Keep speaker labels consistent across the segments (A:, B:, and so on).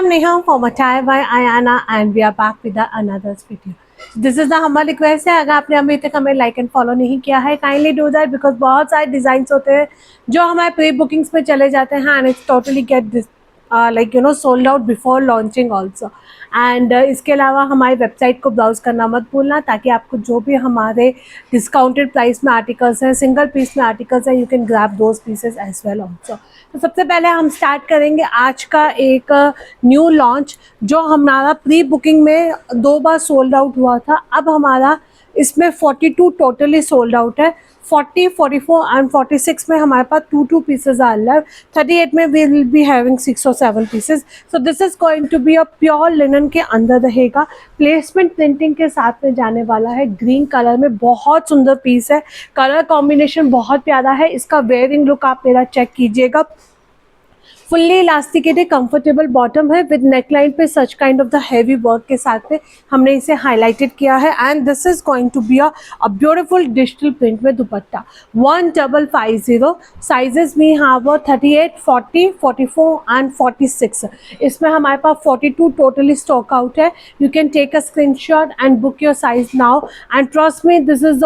A: I'm Neha from Attire by Ayana and we are back with another video. This is the हमारी request है, अगर आपने अभी तक हमें लाइक एंड फॉलो नहीं किया है काइंडली डू दैट, बिकॉज बहुत सारे डिज़ाइंस होते हैं जो हमारे प्री बुकिंग्स में चले जाते हैं and it's totally get this like sold out before launching also. And इसके अलावा हमारी वेबसाइट को ब्राउज़ करना मत भूलना, ताकि आपको जो भी हमारे डिस्काउंटेड प्राइस में आर्टिकल्स हैं, सिंगल पीस में आर्टिकल्स हैं, you can grab those pieces as well also. तो सबसे पहले हम स्टार्ट करेंगे आज का एक न्यू लॉन्च जो हमारा प्री बुकिंग में 2 बार सोल्ड आउट हुआ था। अब हमारा इसमें 42 टोटली सोल्ड आउट है। 40, 44 एंड 46 में हमारे पास 2 पीसेज आर लेफ्ट। 38 में वी विल बी हैविंग 6 और 7 pieces. So this is going to be a pure linen के अंदर रहेगा, प्लेसमेंट प्रिंटिंग के साथ में जाने वाला है। ग्रीन कलर में बहुत सुंदर पीस है, कलर कॉम्बिनेशन बहुत प्यारा है। इसका वेयरिंग लुक आप मेरा चेक कीजिएगा। फुल्ली इलास्टिकेटेड कंफर्टेबल बॉटम है विद नेकलाइन पे such kind of the heavy work के साथ में हमने इसे हाईलाइटेड किया है। And this is going to be a beautiful digital print में दुपट्टा 1550। साइजेस भी यहाँ वो 38, 40, 44 एंड 46। इसमें हमारे पास 42 टोटली स्टॉक आउट है। You can take a screenshot and book your size now and trust me this is the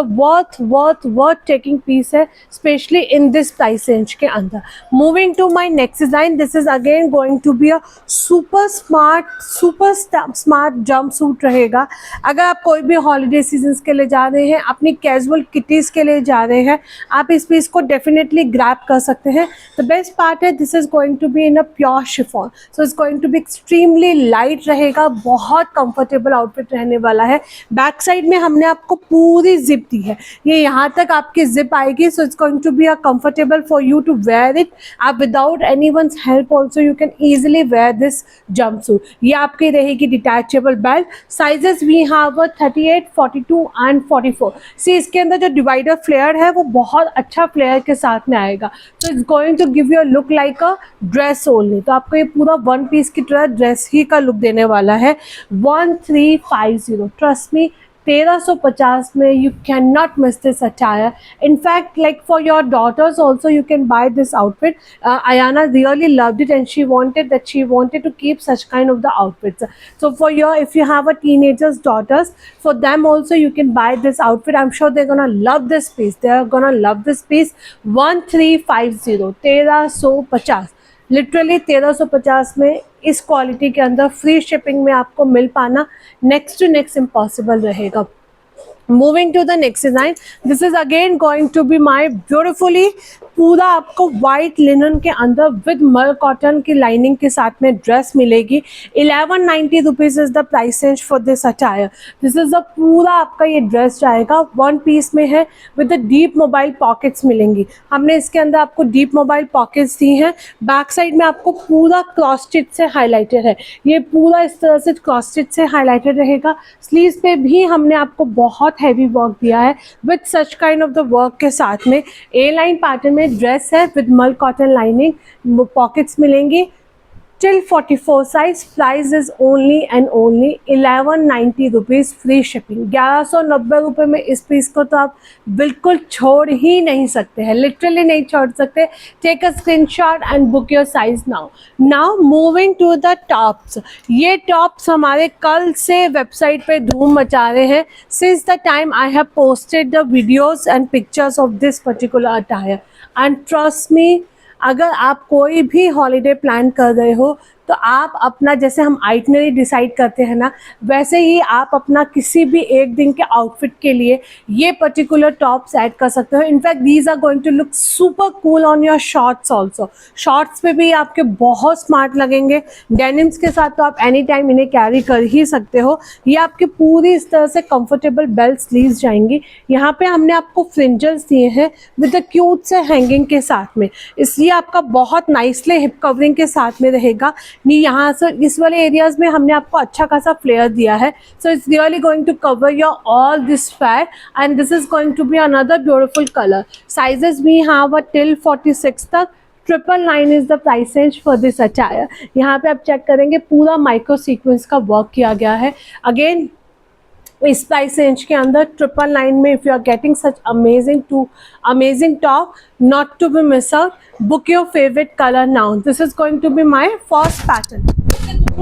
A: worth taking piece है, specially in this price range के अंदर। Moving to my next design, this is again going to be a super smart jumpsuit रहेगा। अगर आप कोई भी holiday seasons के लिए जा रहे हैं, अपनी कैजुअल किटीज़ के लिए जा रहे हैं, आप इस पीस को डेफिनेटली ग्रैब कर सकते हैं। द बेस्ट पार्ट है this is going to be in a pure chiffon, so it's going to be extremely light रहेगा। बहुत कंफर्टेबल आउटफिट रहने वाला है। बैक साइड में हमने आपको पूरी जिप दी है, ये यहाँ तक आपकी जिप आएगी। So it's going to be a comfortable for you to wear it. आप without anyone's help also you can easily wear this jumpsuit. ये आपकी रहेगी डिटैचेबल बेल्ट। साइजेस भी यहाँ पर 38, 42 एंड 44। सी इसके अंदर जो डिवाइडर फ्लेयर है वो बहुत अच्छा फ्लेयर के साथ में आएगा। तो it's going to give you a look like a dress only. तो आपको ये पूरा 1 पीस की तरह ड्रेस ही का लुक देने वाला है। 1350, ट्रस्ट मी 1350 में you cannot miss this attire. In fact, like for your daughters also you can buy this outfit. Ayana really loved it and she wanted to keep such kind of the outfits. So for if you have a teenagers daughters, for them also you can buy this outfit. I'm sure they're gonna love this piece. 1350, 1350, literally 1350 में इस quality के अंदर free shipping में आपको मिल पाना next to next impossible रहेगा। Moving to the next design, this is again going to be my beautifully पूरा आपको वाइट लिनन के अंदर विद मल कॉटन की लाइनिंग के साथ में ड्रेस मिलेगी। 1190 rupees is the price range for this attire. This is the पूरा आपका ये ड्रेस जाएगा, 1 पीस में है with the deep mobile pockets मिलेंगी। हमने इसके अंदर आपको डीप मोबाइल पॉकेट्स दी हैं। बैक साइड में आपको पूरा क्रॉस स्टिच से हाईलाइटेड है, ये पूरा इस तरह से क्रॉस स्टिच से हाईलाइटेड रहेगा। स्लीव्स पे भी हमने आपको बहुत हैवी वर्क दिया है with such kind of the work के साथ में। ए लाइन पैटर्न में ड्रेस है with mul cotton lining, pockets मिलेंगी। Till 44 size, price is only and only 1190 rupees free shipping. 1190 रुपये में इस पीस को तो आप बिल्कुल छोड़ ही नहीं सकते हैं, लिटरली नहीं छोड़ सकते। Take a screenshot and book your size now moving to the tops. ये टॉप्स हमारे कल से वेबसाइट पे धूम मचा रहे हैं। Since the time I have posted the videos and pictures of this particular attire and trust me, अगर आप कोई भी हॉलीडे प्लान कर रहे हो तो आप अपना, जैसे हम आइटनरी डिसाइड करते हैं ना, वैसे ही आप अपना किसी भी एक दिन के आउटफिट के लिए ये पर्टिकुलर टॉप्स ऐड कर सकते हो। In fact these are going to look super cool on your shorts also. Shorts पे भी आपके बहुत स्मार्ट लगेंगे। डेनिम्स के साथ तो आप एनी टाइम इन्हें कैरी कर ही सकते हो। ये आपके पूरी इस तरह से कंफर्टेबल बेल्ट स्लीव्स जाएंगी। यहाँ पे हमने आपको फ्रिंजल्स दिए हैं विद द क्यूट से हैंगिंग के साथ में, इसलिए आपका बहुत नाइसली हिप कवरिंग के साथ में रहेगा। नहीं, यहाँ से इस वाले एरियाज में हमने आपको अच्छा खासा फ्लेयर दिया है। So it's really going to cover your all this fat and this is going to be another beautiful colour. Sizes भी यहाँ पर टिल 46 तक। 999 is the price range for this attire. यहाँ पे आप चेक करेंगे पूरा माइक्रो सीक्वेंस का वर्क किया गया है। अगेन इस प्राइस रेंज के अंदर 999 में if you are getting such amazing top, not to be miss out, book your favourite colour now. This is going to be my first pattern.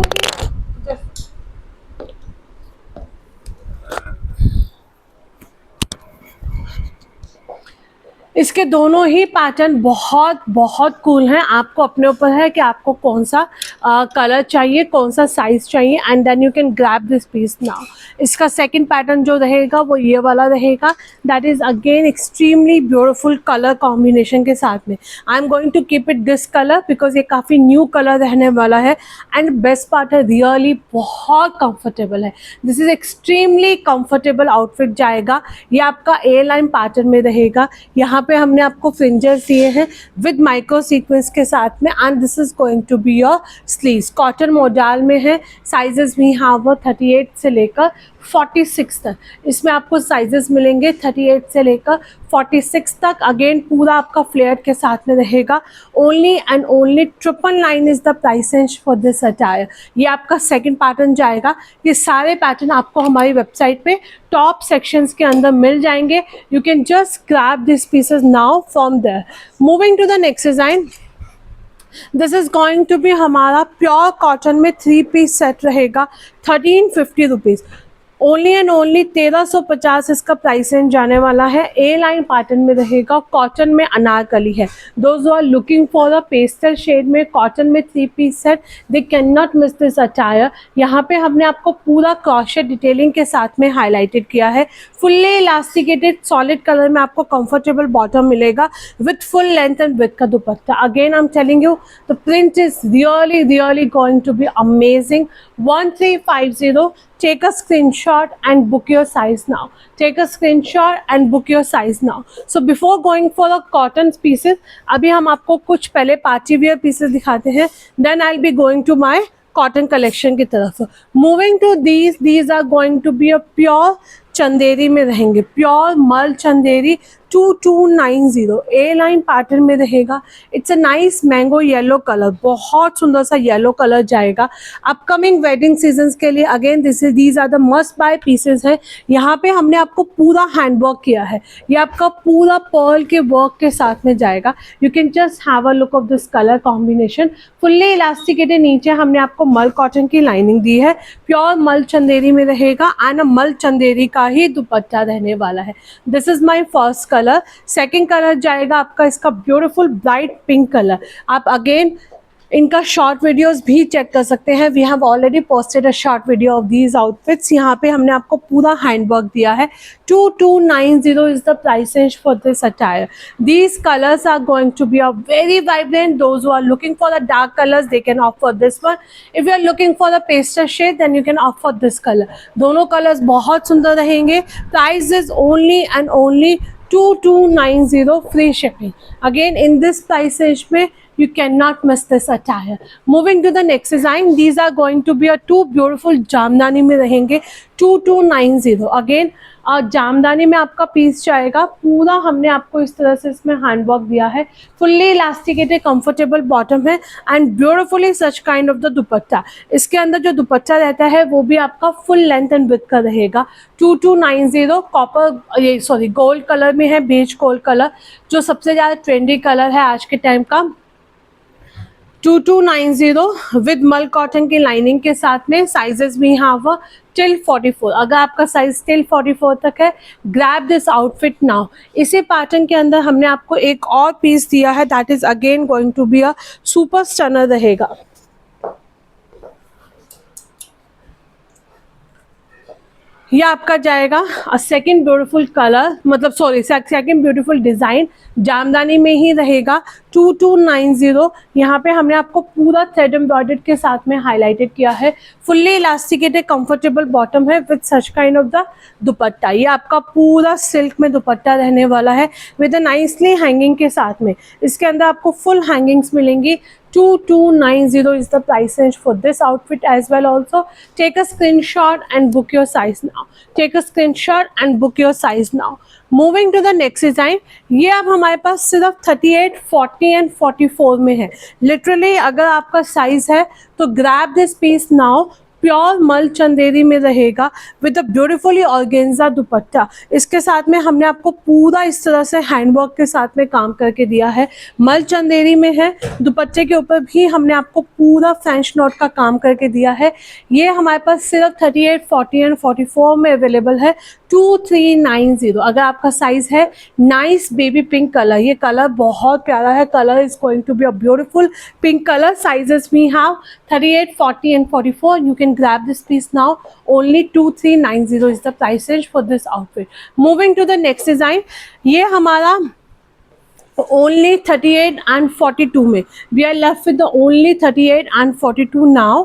A: इसके दोनों ही पैटर्न बहुत बहुत कूल हैं। आपको अपने ऊपर है कि आपको कौन सा कलर चाहिए, कौन सा साइज चाहिए, and then you can grab this piece now. इसका सेकंड पैटर्न जो रहेगा वो ये वाला रहेगा, that is again extremely beautiful colour combination के साथ में। I am going to keep it this colour because ये काफ़ी न्यू कलर रहने वाला है, एंड बेस्ट पार्ट है रियली बहुत कंफर्टेबल है। This is extremely comfortable outfit जाएगा। ये आपका ए लाइन पैटर्न में रहेगा। यहाँ पे हमने आपको फ्रिंजेस दिए हैं विद माइक्रो सीक्वेंस के साथ में, and this is going to be your sleeves. Cotton model में है। साइजेस भी यहाँ वो 38 से लेकर 46 तक इसमें आपको साइजेस मिलेंगे, 38 से लेकर 46 तक। अगेन पूरा आपका फ्लेयर के साथ में रहेगा। Only and only 999 is the price range for this attire. ये आपका सेकंड पैटर्न जाएगा। ये सारे पैटर्न आपको हमारी वेबसाइट पे टॉप सेक्शंस के अंदर मिल जाएंगे। You can just grab this pieces now from there. Moving to the next design, this is going to be हमारा प्योर कॉटन में 3 पीस सेट रहेगा, 1350 रुपीज़। ओनली एंड ओनली 1350 इसका प्राइस रेंज जाने वाला है। ए लाइन पैटर्न में रहेगा, cotton में अनारकली है। Those are looking for a pastel shade में कॉटन में 3 piece set, they can not miss this attire. यहाँ पे हमने आपको पूरा क्रॉशेट डिटेलिंग के साथ में हाईलाइटेड किया है। फुल्ली इलास्टिकेटेड सॉलिड कलर में आपको कंफर्टेबल बॉटम मिलेगा with full length and width का dupatta. Again I am telling you the print is really going to be amazing. 1350. Take a screenshot and book your size now. Take a screenshot and book your size now. So before going for the cotton pieces, अभी हम आपको कुछ पहले party wear pieces दिखाते हैं, then I'll be going to my cotton collection की तरफ। Moving to these are going to be a pure Chanderi में रहेंगे, प्योर मल चंदेरी 2290 ए लाइन पैटर्न में रहेगा। It's a nice mango yellow colour, बहुत सुंदर सा येलो कलर जाएगा अपकमिंग वेडिंग सीजन्स के लिए। Again these are the must buy pieces है। यहाँ पे हमने आपको पूरा हैंड वर्क किया है, ये आपका पूरा पर्ल के वर्क के साथ में जाएगा। You can just have a look of this colour combination. Fully elasticated नीचे हमने आपको मल कॉटन की लाइनिंग दी है, प्योर मल चंदेरी में रहेगा, एंड मल चंदेरी का ही दुपट्टा रहने वाला है। This is my first colour. Second colour जाएगा आपका इसका ब्यूटीफुल ब्राइट पिंक कलर। आप अगेन इनका शॉर्ट वीडियोस भी चेक कर सकते हैं। We have already posted a short video of these outfits. यहाँ पे हमने आपको पूरा हैंडवर्क दिया है। 2290 is the price range for this attire. These colors are going to be a very vibrant. Those who are looking for the dark colors, they can opt for this one. If you are looking for the pastel shade, then you can opt for this color. दोनों colours बहुत सुंदर रहेंगे। Price is only and only 2290 free shipping. Again in this price range में you cannot miss this attire. Moving to the next design, these are going to be a 2 beautiful jamdani में रहेंगे 2290। Again jamdani में आपका piece जाएगा पूरा। हमने आपको इस तरह से इसमें हैंडवर्क दिया है, फुल्ली इलास्टिकेटेड कंफर्टेबल बॉटम है, and beautifully such kind of the दुपट्टा। इसके अंदर जो दुपट्टा रहता है वो भी आपका फुल लेंथ एंड विड्थ का रहेगा। 2290 कॉपर ये सॉरी गोल्ड कलर में है, बेज गोल्ड कलर जो सबसे ज़्यादा ट्रेंडी कलर है आज के टाइम का। 2290 विद मल कॉटन की लाइनिंग के साथ में। साइजेस भी यहाँ पर टिल 44। अगर आपका साइज टिल 44 तक है, ग्रैब दिस आउटफिट नाउ। इसी पैटर्न के अंदर हमने आपको एक और पीस दिया है, that is again going to be a super stunner रहेगा। ये आपका जाएगा सेकंड ब्यूटीफुल कलर, मतलब sorry second beautiful design jamdani में ही रहेगा। 2290 यहाँ पे हमने आपको पूरा थ्रेड एम्ब्रॉयडर्ड के साथ में हाईलाइटेड किया है। फुल्ली इलास्टिकेटेड कंफर्टेबल बॉटम है with such kind of the दुपट्टा। ये आपका पूरा सिल्क में दुपट्टा रहने वाला है विद अ नाइसली हैंगिंग के साथ में। इसके अंदर आपको फुल हैंगिंग्स मिलेंगी। 2290 is the price range for this outfit as well. Also take a screenshot and book your size now. Take a screenshot and book your size now. Moving to the next design, ये अब हमारे पास सिर्फ 38, 40 and 44 में है। Literally अगर आपका size है तो grab this piece now. Pure mul Chanderi में रहेगा with a beautifully organza dupatta. इसके साथ में हमने आपको पूरा इस तरह से हैंडवर्क के साथ में काम करके दिया है, मल चंदेरी में है। दुपट्टे के ऊपर भी हमने आपको पूरा फ्रेंच नॉट का काम करके दिया है। ये हमारे पास सिर्फ 38, 40 एंड 44 में अवेलेबल है, 2390। अगर आपका साइज है नाइस बेबी पिंक कलर, ये कलर बहुत प्यारा है, colour is going to be a beautiful pink colour. Sizes we have 38, 40 and 44। You can grab this piece now, only 2390 is the price range for this outfit. Moving to the next design, ये हमारा only 38 and 42 में, we are left with the only 38 and 42 now,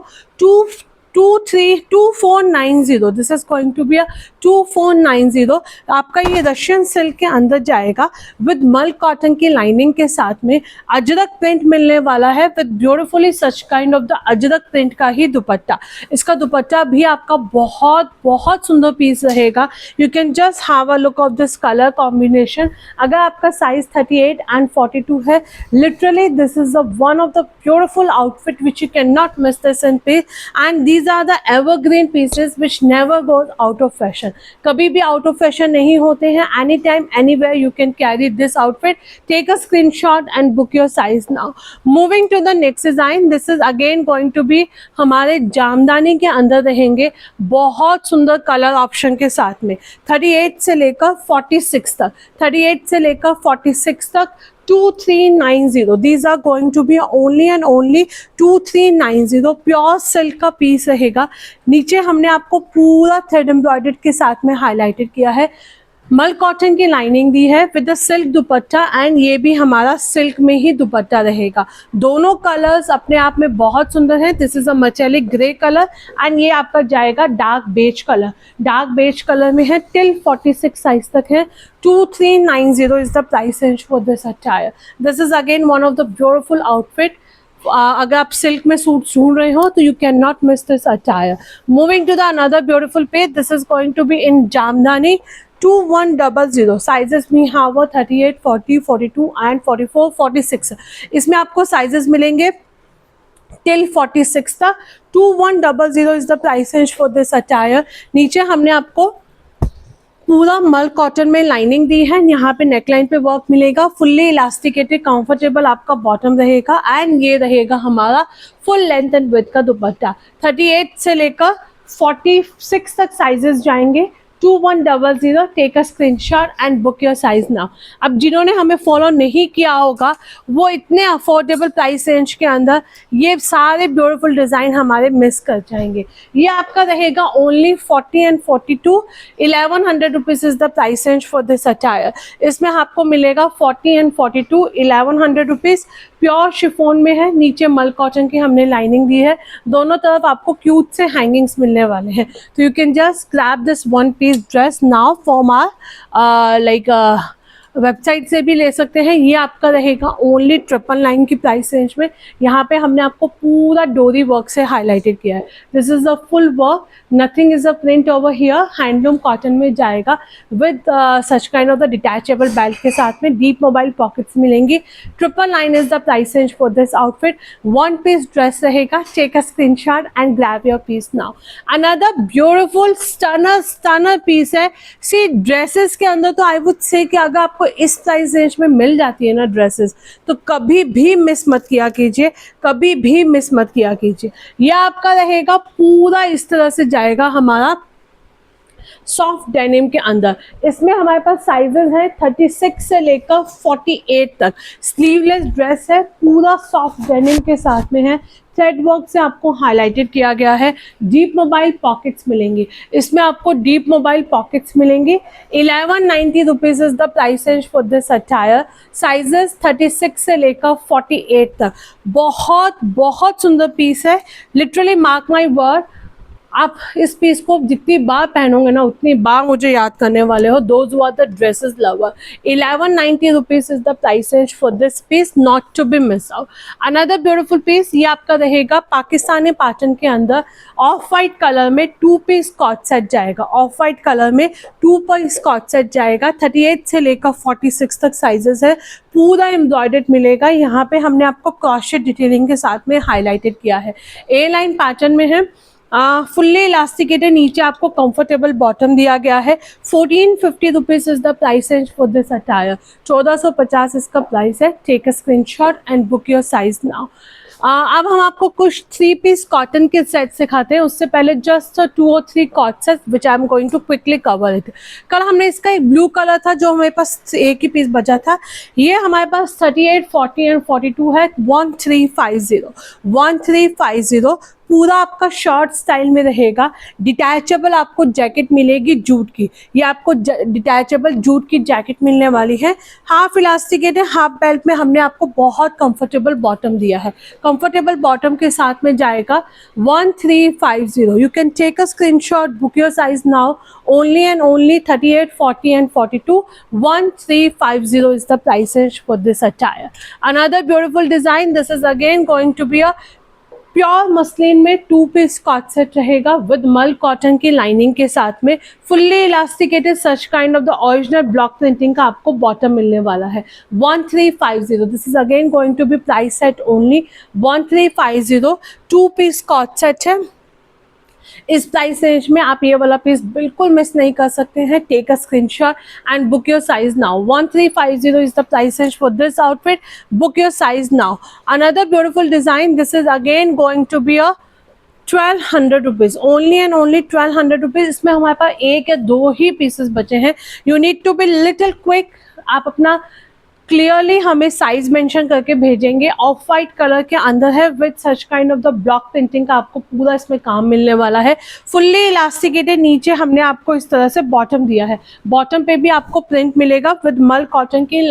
A: 2490। This is going to be a 2490। आपका ये Russian silk के अंदर जाएगा with mul cotton की lining के साथ में, अजरक प्रिंट मिलने वाला है with beautifully such kind of the Ajrak print का ही दुपट्टा। इसका दुपट्टा भी आपका बहुत बहुत सुंदर पीस रहेगा। You can just have a look of this colour combination. अगर आपका साइज 38 एंड 42 है, literally this is one of the beautiful outfit which you can not miss this in peace. And these are the evergreen pieces which never goes out of fashion। कभी भी out of fashion नहीं होते हैं। anytime anywhere you can carry this outfit। take a screenshot and book your size now। moving to the next design, this is again going to be हमारे जामदानी के अंदर रहेंगे, बहुत सुंदर कलर ऑप्शन के साथ में। 38 से लेकर 46 तक, 38 से लेकर 46 तक 2390। These are going to be only and only 2390। Pure silk का पीस रहेगा। नीचे हमने आपको पूरा थ्रेड एम्ब्रॉयडर्ड के साथ में हाईलाइटेड किया है, मल कॉटन की लाइनिंग दी है with the silk dupatta, and ये भी हमारा सिल्क में ही दुपट्टा रहेगा। दोनों कलर्स अपने आप में बहुत सुंदर हैं। This is a metallic grey colour एंड ये आपका जाएगा dark beige colour. Dark beige colour में है, टिल 46 साइज तक है। 2390 is the price range for this attire. This is again one of the beautiful outfit. अगर आप सिल्क में सूट ढूंढ रहे हो तो you can not miss this attire. Moving to the another beautiful page, this is going to be in jamdani 2100। Sizes में have 38, 40, 42 and 44, 46। इसमें आपको साइजेस मिलेंगे टिल 46 तक। 2100 is the price range for this attire. नीचे हमने आपको पूरा मल कॉटन में लाइनिंग दी है, यहाँ पे नेकलाइन पे वर्क मिलेगा, फुल्ली इलास्टिकेटेड कंफर्टेबल आपका बॉटम रहेगा, एंड ये रहेगा हमारा फुल लेंथ एंड विड्थ का दुपट्टा। 38 से लेकर 46 तक साइजेस जाएंगे। 2100। Take a screenshot and book your size now. अब जिन्होंने हमें फॉलो नहीं किया होगा वो इतने अफोर्डेबल प्राइस रेंज के अंदर ये सारे ब्यूटीफुल डिज़ाइन हमारे मिस कर जाएंगे। ये आपका रहेगा only 40 and 42। 1100 rupees is the price range for this attire. इसमें आपको मिलेगा 40 एंड 42, 1100 रुपीज़। प्योर शिफॉन में है, नीचे मल कॉटन की हमने लाइनिंग दी है, दोनों तरफ आपको क्यूट से हैंगिंग्स मिलने वाले हैं। तो you can just grab this one piece dress now from our website से भी ले सकते हैं। ये आपका रहेगा ओनली 999 की प्राइस रेंज में। यहाँ पे हमने आपको पूरा डोरी वर्क से हाईलाइटेड किया है। This is a full work, nothing is a print over here. Handloom cotton में जाएगा with such kind of the detachable belt के साथ में। डीप मोबाइल पॉकेट्स मिलेंगी। 999 is the price range for this outfit. One piece dress रहेगा। Take a screenshot and grab your piece now. Another beautiful stunner piece है। See dresses के अंदर तो I would say कि अगर आपको इस प्राइस रेंज में मिल जाती है ना ड्रेसेस, तो कभी भी मिस मत किया कीजिए, कभी भी मिस मत किया कीजिए। यह आपका रहेगा पूरा इस तरह से जाएगा हमारा सॉफ्ट डेनिम के अंदर। इसमें हमारे पास साइजेस हैं 36 से लेकर 48 तक। स्लीवलेस ड्रेस है, पूरा सॉफ्ट डेनिम के साथ में है। थ्रेड वर्क से आपको हाईलाइटेड किया गया है। डीप मोबाइल पॉकेट्स मिलेंगी, इसमें आपको डीप मोबाइल पॉकेट्स मिलेंगी। 1190 rupees is the price range for this attire. Sizes 36 से लेकर 48 तक। बहुत बहुत सुंदर पीस है। लिटरली मार्क माई वर्ड, आप इस पीस को जितनी बार पहनोगे ना उतनी बार मुझे याद करने वाले हो। Those who are the dresses lover. 1190 rupees is the price range for this piece, not to be miss out. Another beautiful piece, ये आपका रहेगा पाकिस्तानी पैटर्न के अंदर। ऑफ वाइट कलर में 2 पीस कॉट सेट जाएगा। ऑफ वाइट कलर में 2 piece co-ord set जाएगा। 38 से लेकर 46 तक साइजेस है। पूरा एम्ब्रॉयडर्ड मिलेगा। यहाँ पे हमने आपको क्रॉशेट डिटेलिंग के साथ में हाईलाइटेड किया है। ए लाइन पैटर्न में है। फुल्ली इलास्टिकेटेड, नीचे आपको कंफर्टेबल बॉटम दिया गया है। 1450 rupees is the price range for this attire. 1450 इसका प्राइस है। Take a screenshot and book your size now. अब हम आपको कुछ 3 पीस कॉटन के सेट सिखाते हैं। उससे पहले just 2 or 3 co-ord set which I am going to quickly cover it. कल हमने इसका एक ब्लू कलर था जो हमारे पास एक ही पीस बचा था। ये हमारे पास 38, 40 एंड 42 है। 1350 पूरा आपका शॉर्ट स्टाइल में रहेगा। डिटैचेबल आपको जैकेट मिलेगी जूट की। ये आपको डिटैचेबल जूट की जैकेट मिलने वाली है। हाफ इलास्टिकेट है, हाफ बेल्ट में हमने आपको बहुत कंफर्टेबल बॉटम दिया है। कंफर्टेबल बॉटम के साथ में जाएगा 1350। You can take a screenshot, book your size now. Only and only 38, 40 and 42। 1350 is the price range for this attire. Another beautiful design. This is again going to be a pure muslin में 2 piece co-ord set रहेगा with mul cotton की lining के साथ में। Fully elasticated such kind of the original block printing का आपको bottom मिलने वाला है। 1350। This is again going to be price set only 1350। 2 piece co-ord set है। इस प्राइस रेंज में आप ये वाला पीस बिल्कुल मिस नहीं कर सकते हैं। Take a screenshot and book your size now. 1350 is the price range for this outfit. Book your size now. Another beautiful design. This is again going to be a 1200 rupees. Only and only 1200 rupees. इसमें हमारे पास 1 या 2 ही pieces बचे हैं। You need to be little quick. आप अपना clearly हमें size mention करके भेजेंगे। ऑफ वाइट कलर के अंदर है with such kind of the block printing का आपको पूरा इसमें काम मिलने वाला है। फुल्ली इलास्टिकेटेड, नीचे हमने आपको इस तरह से बॉटम दिया है। बॉटम पे भी आपको प्रिंट मिलेगा विद मल कॉटन की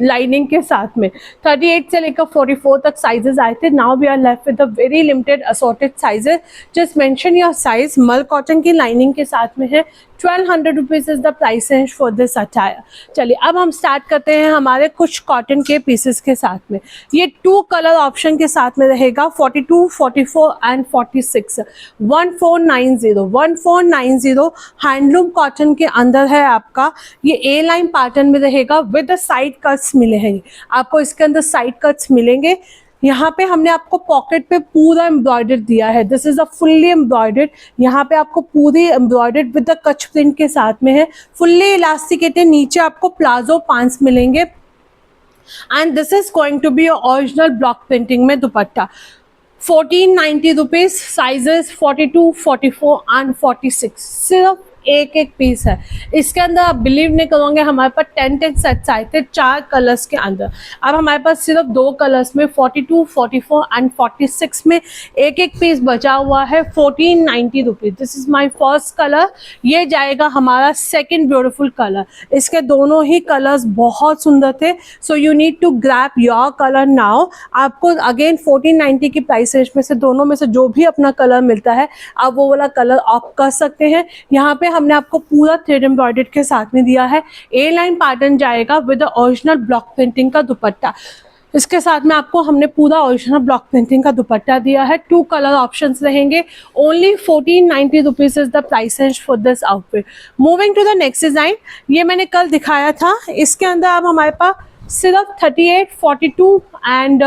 A: लाइनिंग के साथ में। 38 से लेकर 44 तक साइजेस आए थे। Now we are left with a very limited assorted sizes. Just mention your size. Mul cotton की लाइनिंग के साथ में है। 1200 rupees is the price range for this attire. चलिए अब हम स्टार्ट करते हैं हमारे कुछ कॉटन के पीसेस के साथ में। ये 2 कलर ऑप्शन के साथ में रहेगा। 42, 44 एंड 46। 1490 हैंडलूम कॉटन के अंदर है आपका। ये ए लाइन पैटर्न में रहेगा विद साइड कट्स मिलेंगे आपको। इसके अंदर साइड कट्स मिलेंगे। यहाँ पे हमने आपको पॉकेट पे पूरा एम्ब्रॉयडर्ड दिया है। This is a fully embroidered. यहाँ पे आपको पूरी embroidered with the Kutch print के साथ में है। फुल्ली इलास्टिकेटेड, नीचे आपको प्लाजो पैंट्स मिलेंगे। And this is going to be original block printing में दुपट्टा। 1490 रुपीज। Sizes 42, 44 and 46। सिर्फ एक पीस है। इसके अंदर आप बिलीव नहीं करोगे, हमारे पास 10 सेट्स आए थे 4 कलर्स के अंदर। अब हमारे पास सिर्फ 2 कलर्स में 42, 44 एंड 46 में एक पीस बचा हुआ है। 1490 rupees. This is my first colour. ये जाएगा हमारा सेकंड ब्यूटीफुल कलर। इसके दोनों ही कलर्स बहुत सुंदर थे। So you need to grab your colour now. आपको अगेन 1490 की प्राइस रेंज में से दोनों में से जो भी अपना कलर मिलता है आप वो वाला कलर ऑप्ट कर सकते हैं। यहाँ पे हमने आपको पूरा थ्रेड एम्ब्रॉयडर्ड के साथ में दिया है। ए लाइन पैटर्न जाएगा विद ओरिजिनल ब्लॉक प्रिंटिंग का दुपट्टा। इसके साथ में आपको हमने पूरा ओरिजिनल ब्लॉक प्रिंटिंग का दुपट्टा दिया है। 2 कलर ऑप्शंस रहेंगे। Only 1490 rupees is the price range for this outfit. Moving to the next design. ये मैंने कल दिखाया था। इसके अंदर अब हमारे पास सिर्फ 38, 42 एंड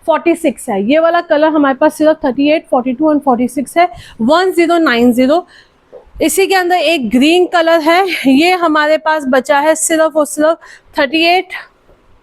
A: 46 है। ये वाला कलर हमारे पास सिर्फ 38, 42 एंड 46 है। 1090। इसी के अंदर एक ग्रीन कलर है। ये हमारे पास बचा है सिर्फ और सिर्फ 38,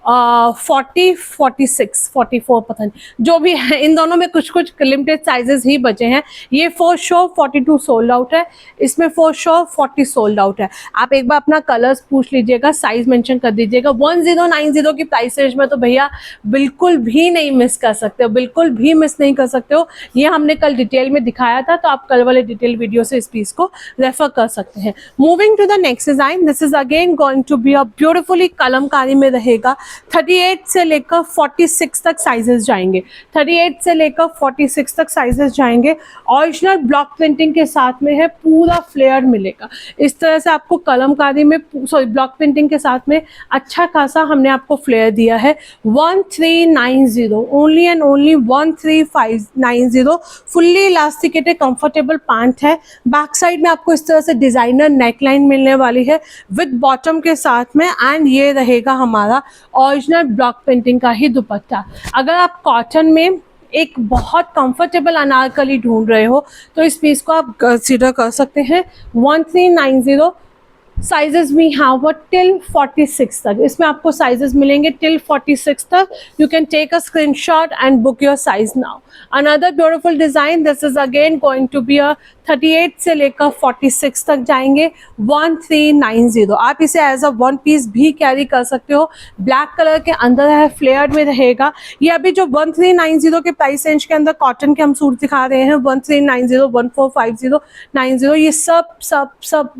A: 40, 46, 44 पता नहीं जो भी है। इन दोनों में कुछ लिमिटेड साइजेस ही बचे हैं। ये फॉर श्योर 42 सोल्ड आउट है। इसमें फॉर श्योर 40 सोल्ड आउट है। आप एक बार अपना कलर्स पूछ लीजिएगा, साइज मेंशन कर दीजिएगा। 1090 की प्राइस रेंज में तो भैया बिल्कुल भी नहीं मिस कर सकते हो, बिल्कुल भी मिस नहीं कर सकते हो। ये हमने कल डिटेल में दिखाया था, तो आप कल वाले डिटेल वीडियो से इस पीस को रेफर कर सकते हैं। Moving to the next design. This is again going to be a beautifully kalamkari में रहेगा। 38 से लेकर 46 तक साइजेस जाएंगे। 38 से लेकर 46 तक साइजेस जाएंगे। ओरिजिनल ब्लॉक प्रिंटिंग के साथ में है। पूरा फ्लेयर मिलेगा इस तरह से आपको कलमकारी में, सॉरी ब्लॉक प्रिंटिंग के साथ में अच्छा खासा हमने आपको फ्लेयर दिया है। 1390 only and only 1390। Fully elasticated comfortable pant है। बैक साइड में आपको इस तरह से डिजाइनर नेकलाइन मिलने वाली है विद बॉटम के साथ में। एंड ये रहेगा हमारा ओरिजिनल ब्लॉक प्रिंटिंग का ही दुपट्टा। अगर आप कॉटन में एक बहुत कंफर्टेबल अनारकली ढूंढ रहे हो तो इस पीस को आप कंसीडर कर सकते हैं। 1390 साइजेस वी हैव टिल 46 तक, इसमें आपको साइजेस मिलेंगे टिल 46 तक। You can take a screenshot and book your size now. Another beautiful design, this is again going to be a 38 से लेकर 46 तक जाएंगे। 1390, आप इसे एज अ वन पीस भी कैरी कर सकते हो। ब्लैक कलर के अंदर है, फ्लेयर्ड में रहेगा। ये अभी जो 1390 के प्राइस रेंज के अंदर कॉटन के हम सूट दिखा रहे हैं, 1390, 1450, 90, ये सब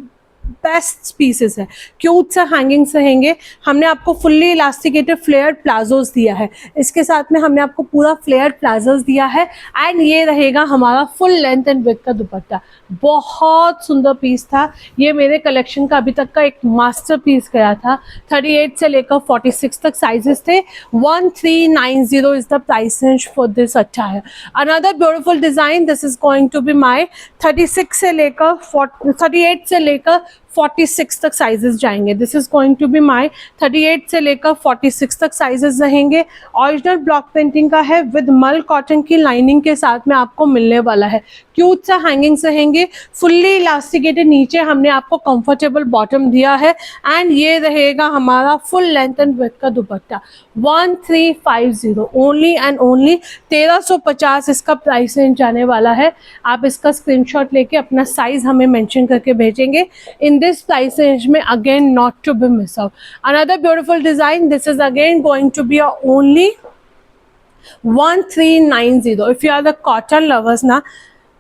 A: बेस्ट पीसेस है। क्यूट सा हैंगिंग्स रहेंगे। हमने आपको फुल्ली इलास्टिकेटेड फ्लेयर्ड प्लाजोस दिया है, इसके साथ में हमने आपको पूरा फ्लेयर्ड प्लाजोस दिया है। एंड ये रहेगा हमारा फुल लेंथ एंड विड्थ का दुपट्टा। बहुत सुंदर पीस था ये, मेरे कलेक्शन का अभी तक का एक मास्टर पीस गया था। 38 से लेकर 46 तक साइजेस थे। 1390 is the price range for this attire. Another beautiful design, this is going to be my 38 से लेकर 46 तक साइजेस जाएंगे। This is going to be my 38 से लेकर 46 तक साइजेस रहेंगे। ओरिजिनल ब्लॉक प्रिंटिंग का है विद मल कॉटन की लाइनिंग के साथ में आपको मिलने वाला है। क्यूट सा हैंगिंग्स रहेंगे, फुल्ली इलास्टिकेटेड, नीचे हमने आपको कंफर्टेबल बॉटम दिया है। एंड ये रहेगा हमारा फुल लेंथ एंड विड्थ का दुपट्टा। 1350 ओनली एंड ओनली 1350 इसका प्राइस रेंज जाने वाला है। आप इसका स्क्रीनशॉट लेके अपना साइज हमें मेंशन करके भेजेंगे। इन दिस प्राइस रेंज में again not to be miss out. Another beautiful design, this is again going to be only 1390। If you are the cotton lovers ना,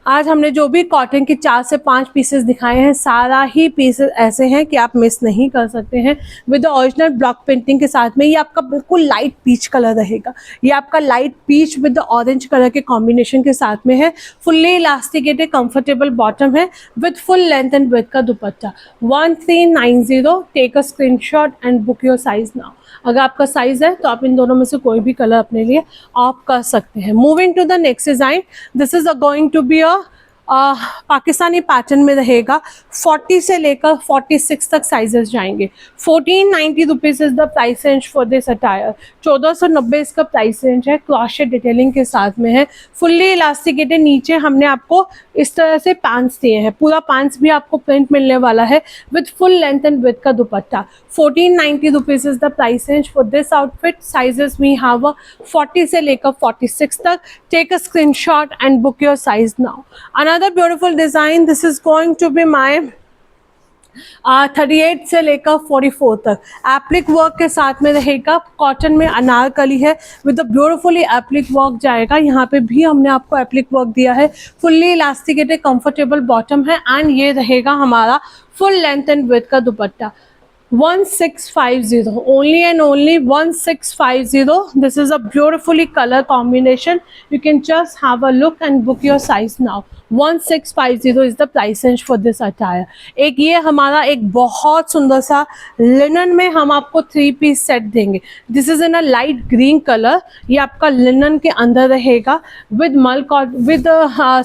A: आज हमने जो भी कॉटन के 4 से 5 पीसेस दिखाए हैं, सारा ही पीसेस ऐसे हैं कि आप मिस नहीं कर सकते हैं। With the original block printing के साथ में ये आपका बिल्कुल लाइट पीच कलर रहेगा। ये आपका light peach with the orange colour के कॉम्बिनेशन के साथ में है। फुल्ली इलास्टिकेटेड कंफर्टेबल बॉटम है with full length and width का dupatta. 1390, take a screenshot and book your size now. अगर आपका साइज है तो आप इन दोनों में से कोई भी कलर अपने लिए ऑप्ट कर सकते हैं। Moving to the next design, this is going to be a Pakistani pattern में रहेगा। 40 से लेकर 46 तक साइजेस जाएंगे। 1490 rupees is the price range for this attire. 1490 इसका प्राइस रेंज है। क्रोशेट डिटेलिंग के साथ में है, फुल्ली इलास्टिकेटेड। नीचे हमने आपको इस तरह से पैंट्स दिए हैं, पूरा पैंट्स भी आपको प्रिंट मिलने वाला है with full length and width का dupatta. 1490 rupees is the price range for this outfit. Sizes we have 40 से लेकर 46 तक। Take a screenshot and book your size now. Another beautiful design, this is going to be my 38 से लेकर 44 तक। Applique work के साथ में रहेगा। कॉटन में अनारकली है विद ब्यूटीफुली एप्लिक वर्क जाएगा। यहाँ पे भी हमने आपको एप्लिक वर्क दिया है। फुल्ली इलास्टिकेटेड कंफर्टेबल बॉटम है। एंड ये रहेगा हमारा फुल लेंथ एंड विड्थ का दुपट्टा। 1650 only and only 1650. This is a beautifully color combination. You can just have a look and book your size now. 1650 is the price range for this attire. एक ये हमारा एक बहुत सुंदर सा linen में हम आपको 3 पीस सेट देंगे। This is in a light green colour. ये आपका लिनन के अंदर रहेगा with mul cot with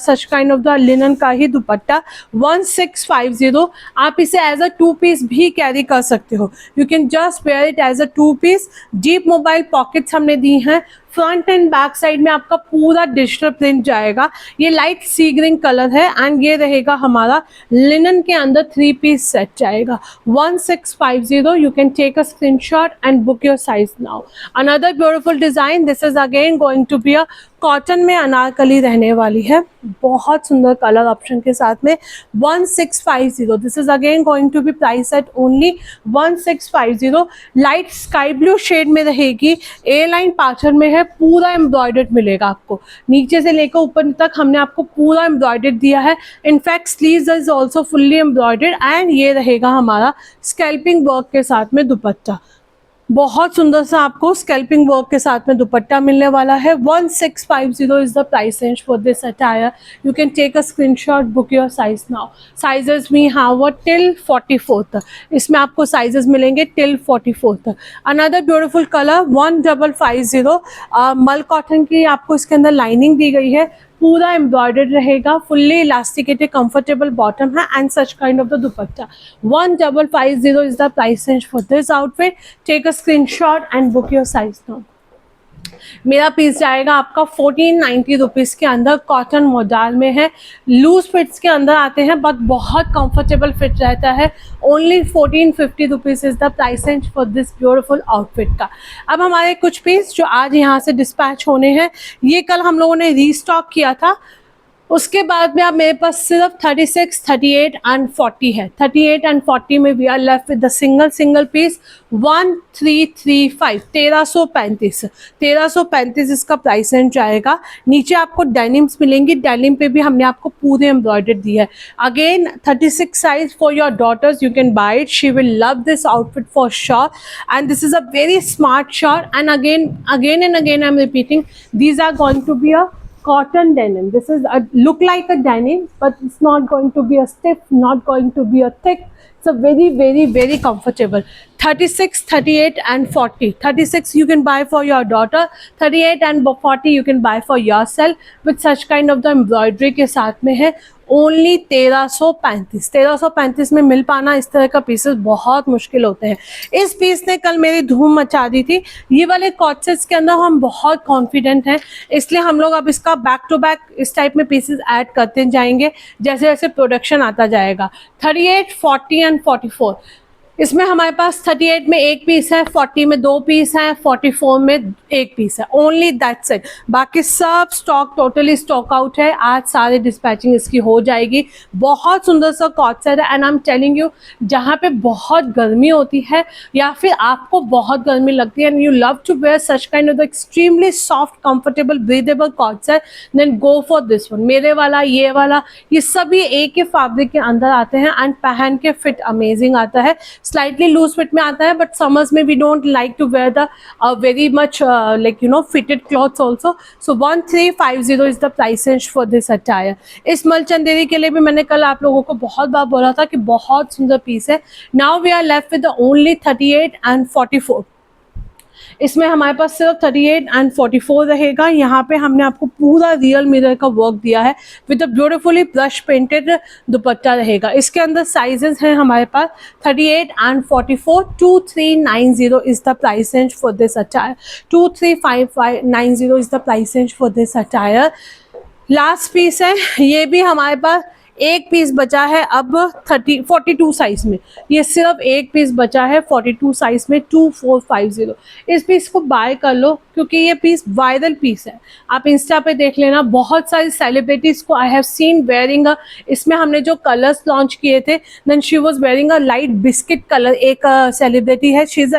A: such kind of the linen का ही दुपट्टा। 1650। आप इसे एज अ 2 पीस भी कैरी कर सकते हो। You can just wear it as a 2 piece. Deep mobile pockets हमने दी हैं। फ्रंट एंड बैक साइड में आपका पूरा डिजिटल प्रिंट जाएगा। ये लाइट सी ग्रीन कलर है। एंड ये रहेगा हमारा लिनन के अंदर 3 पीस सेट जाएगा। 1650। You can take a screenshot and book your size now. Another beautiful design, this is again going to be a cotton में अनारकली रहने वाली है, बहुत सुंदर कलर ऑप्शन के साथ में। 1650। This is again going to be price at only 1650। Light sky blue shade में रहेगी। ए लाइन पैटर्न में है, पूरा एम्ब्रॉयडर्ड मिलेगा आपको। नीचे से लेकर ऊपर तक हमने आपको पूरा एम्ब्रॉयडर्ड दिया है। In fact sleeves is also fully embroidered. And ये रहेगा हमारा स्कैल्पिंग वर्क के साथ में दुपट्टा। बहुत सुंदर सा आपको स्कैल्पिंग वर्क के साथ में दुपट्टा मिलने वाला है। 1650 is the price range for this attire. You can take a screenshot, book your size now. Sizes we have till 44 तक। इसमें आपको साइजेस मिलेंगे टिल 44 तक। Another beautiful colour 1550। Mul cotton की आपको इसके अंदर लाइनिंग दी गई है, पूरा एम्ब्रॉयडर्ड रहेगा। फुल्ली इलास्टिकेटेड कंफर्टेबल बॉटम है and such kind of the dupatta. 1550 is the price range for this outfit. Take a screenshot and book your size now. मेरा पीस जाएगा आपका 1490 रुपीज़ के अंदर, कॉटन मोडाल में है, लूज फिट्स के अंदर आते हैं बट बहुत कंफर्टेबल फिट रहता है। Only 1450 rupees is the price range for this beautiful outfit का। अब हमारे कुछ पीस जो आज यहाँ से डिस्पैच होने हैं, ये कल हम लोगों ने रीस्टॉक किया था, उसके बाद में अब मेरे पास सिर्फ 36, 38 एंड 40 है। 38 एंड 40 में we are left with the single piece 1335, 1335 इसका प्राइस रेंज आएगा। नीचे आपको डेनिम्स मिलेंगी, डेनिम पे भी हमने आपको पूरे एम्ब्रॉयडर्ड दिया है। Again 36 size for your daughters, you can buy it, she will love this outfit for sure and this is a very smart short and again and again I'm repeating, these are going to be a cotton denim. This is look like a denim, but it's not going to be a stiff, not going to be a thick. It's a very comfortable. 36, 38 and 40. 36 you can buy for your daughter, 38 and 40 you can buy for yourself with such kind of the embroidery के साथ में है। Only 1335 में मिल पाना इस तरह का pieces बहुत मुश्किल होते हैं। इस पीस ने कल मेरी धूम मचा दी थी। ये वाले कॉर्सेट्स के अंदर हम बहुत कॉन्फिडेंट हैं, इसलिए हम लोग अब इसका बैक टू बैक इस टाइप में पीसेस ऐड करते जाएंगे जैसे जैसे प्रोडक्शन आता जाएगा। 38, 40 एंड 44, इसमें हमारे पास 38 में एक पीस है, 40 में 2 पीस हैं, 44 में एक पीस है। Only that's it. बाकी सब स्टॉक टोटली स्टॉक आउट है। आज सारे डिस्पैचिंग इसकी हो जाएगी। बहुत सुंदर सा कॉट सेट है and I am telling you, जहाँ पे बहुत गर्मी होती है या फिर आपको बहुत गर्मी लगती है and you love to wear such kind of the extremely soft comfortable breathable co-ord set, then go for this one. मेरे वाला, ये वाला, ये सभी एक ही फैब्रिक के अंदर आते हैं एंड पहन के फिट अमेजिंग आता है। स्लाइटली लूज फिट में आता है बट समर्स में we don't like to wear the very much like fitted clothes also. So 1350 is the price range for this attire. इस मल चंदेरी के लिए भी मैंने कल आप लोगों को बहुत बार बोला था कि बहुत सुंदर पीस है। Now we are left with the only 38 and 44. इसमें हमारे पास सिर्फ 38 एंड 44 रहेगा। यहाँ पे हमने आपको पूरा रियल मिरर का वर्क दिया है with a beautifully brush painted dupatta रहेगा। इसके अंदर साइजेस हैं हमारे पास 38 and 44। 2390 is the price range for this attire. 23590 is the price range for this attire. Last piece है, ये भी हमारे पास एक पीस बचा है अब 42 साइज में। ये सिर्फ एक पीस बचा है 42 साइज में, 2450। इस पीस को बाय कर लो क्योंकि ये पीस वायरल पीस है। आप इंस्टा पे देख लेना, बहुत सारी सेलिब्रिटीज़ को I have seen wearing a, इसमें हमने जो कलर्स लॉन्च किए थे, then she was wearing a light biscuit colour. एक सेलिब्रिटी है, शी इज़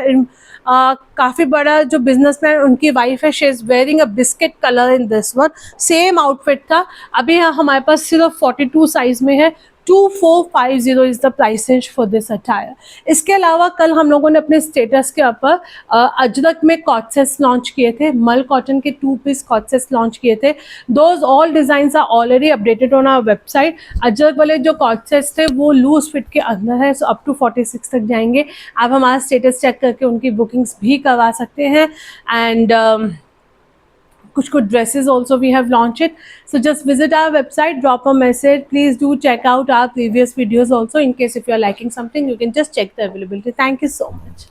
A: काफ़ी बड़ा जो बिजनेसमैन, उनकी वाइफ है, she is wearing a biscuit colour in this one. Same outfit था। अभी हमारे पास सिर्फ 42 साइज में है। 2450 is the price range for this attire. इसके अलावा कल हम लोगों ने अपने स्टेटस के ऊपर अजरक में कॉट सेट्स लॉन्च किए थे। मल कॉटन के 2 पीस कॉट सेट्स लॉन्च किए थे। Those all designs are already updated on our website. Ajrak वाले जो कॉट सेट्स थे वो लूज फिट के अंदर है, सो अप टू 46 तक जाएंगे। आप हमारा स्टेटस चेक करके उनकी बुकिंग्स भी करवा सकते हैं। एंड कुछ dresses also we have launched it, so just visit our website, drop a message, please do check out our previous videos also in case if you are liking something you can just check the availability. Thank you so much.